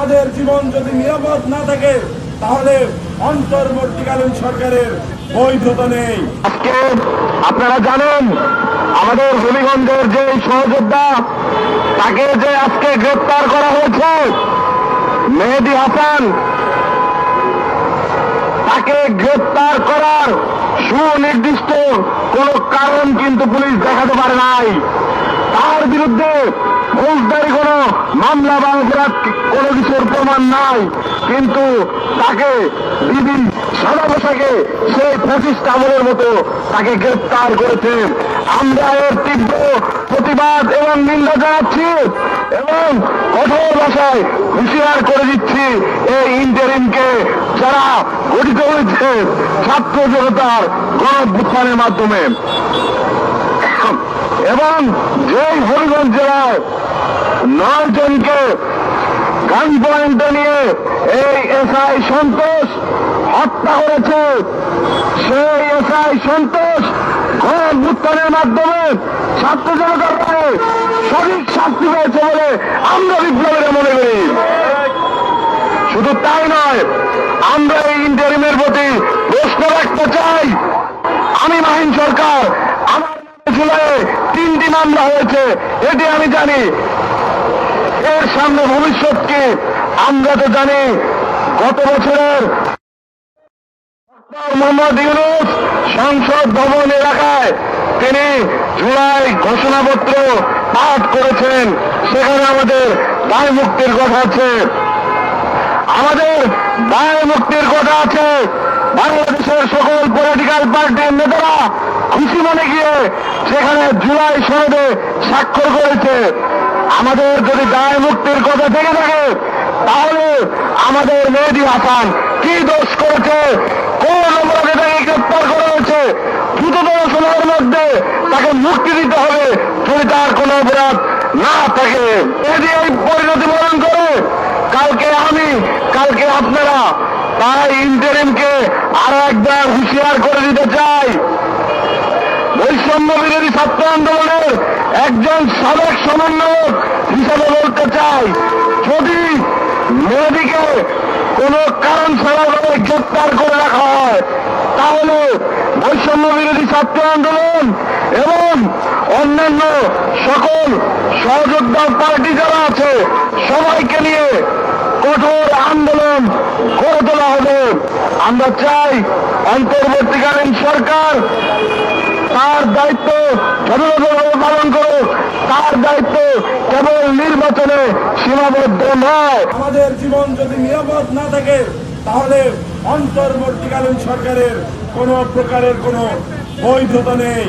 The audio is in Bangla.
আমাদের জীবন যদি নিরাপদ না থাকে তাহলে অন্তর্বর্তীকালীন সরকারের বৈধতা নেই। আজকে আপনারা জানেন আমাদের হবিগঞ্জের যে সহযোদ্ধা তাকে যে আজকে গ্রেপ্তার করা হয়েছে মেহেদী হাসান, তাকে গ্রেপ্তার করার সুনির্দিষ্ট কোন কারণ কিন্তু পুলিশ দেখাতে পারে নাই। তার বিরুদ্ধে ফৌজদারি কোন মামলা বা অপরাধ কোনো কিছুর প্রমাণ নাই, কিন্তু তাকে বিধি সাদা পোশাকে সেই ফ্যাসিস্ট আমলের মতো তাকে গ্রেপ্তার করেছে। আমরা এর তীব্র প্রতিবাদ এবং নিন্দা জানাচ্ছি এবং কঠোর ভাষায় হুঁশিয়ার করে দিচ্ছি এই ইন্টারিমকে, যারা গঠিত হয়েছে ছাত্র জনতার গণঅভ্যুত্থানের মাধ্যমে। এবং যেই হবিগঞ্জ জেলায় 9 জনকে গান পয়েন্টে নিয়ে এই এসআই সন্তোষ হত্যা করেছে, সেই এসআই সন্তোষ গণঅভ্যুত্থানের মাধ্যমে ছাত্র জনতার পরে সঠিক শাস্তি পেয়েছে বলে আমরা বিপ্লবীরা মনে করি। শুধু তাই নয়, আমরা এই ইন্টারিমের প্রতি প্রশ্ন রাখতে চাই। আমি মাহিন সরকার, আমার জুলাইয়ে 3টি মামলা হয়েছে, এটি আমি জানি। এর সামনে ভবিষ্যৎ কি আমরা তো জানি। গত বছরের মোহাম্মদ ইউনূস সংসদ ভবন এলাকায় তিনি জুলাই ঘোষণাপত্র পাঠ করেছেন, সেখানে আমাদের দায় মুক্তির কথা আছে, আমাদের দায় মুক্তির কথা আছে। বাংলাদেশের সকল পলিটিক্যাল পার্টির নেতারা খুশি মনে গিয়ে সেখানে জুলাই সনদে স্বাক্ষর করেছে। আমাদের যদি দায় মুক্তির কথা থেকে থাকে তাহলে আমাদের মেহেদী হাসান কি দোষ করেছে, কোন অপরাধে তাকে গ্রেপ্তার করা হয়েছে, দ্রুততম সময়ের মধ্যে তাকে মুক্তি দিতে হবে যদি তার কোন অপরাধ না থাকে। যদি এই পরিণতি বরণ করে কালকে আপনারা, তাই ইন্টারিমকে আরো একবার হুঁশিয়ার করে দিতে চাই। বৈষম্য বিরোধী ছাত্র আন্দোলনের একজন সাবেক সমন্বয়ক হিসাবে বলতে চাই, যদি মেয়েদিকে কোন কারণ ছাড়াভাবে গ্রেপ্তার করে রাখা হয় তাহলে বৈষম্য বিরোধী ছাত্র আন্দোলন এবং অন্যান্য সকল সহযোদ্ধা পার্টি যারা আছে সবাইকে নিয়ে কঠোর আন্দোলন গড়ে তোলা হবে। আমরা চাই অন্তর্বর্তীকালীন সরকার তার দায়িত্ব যথাযথভাবে পালন করুক। তার দায়িত্ব কেবল নির্বাচনে সীমাবদ্ধ নয়। আমাদের জীবন যদি নিরাপদ না থাকে তাহলে অন্তর্বর্তীকালীন সরকারের কোনো প্রকারের কোনো বৈধতা নেই।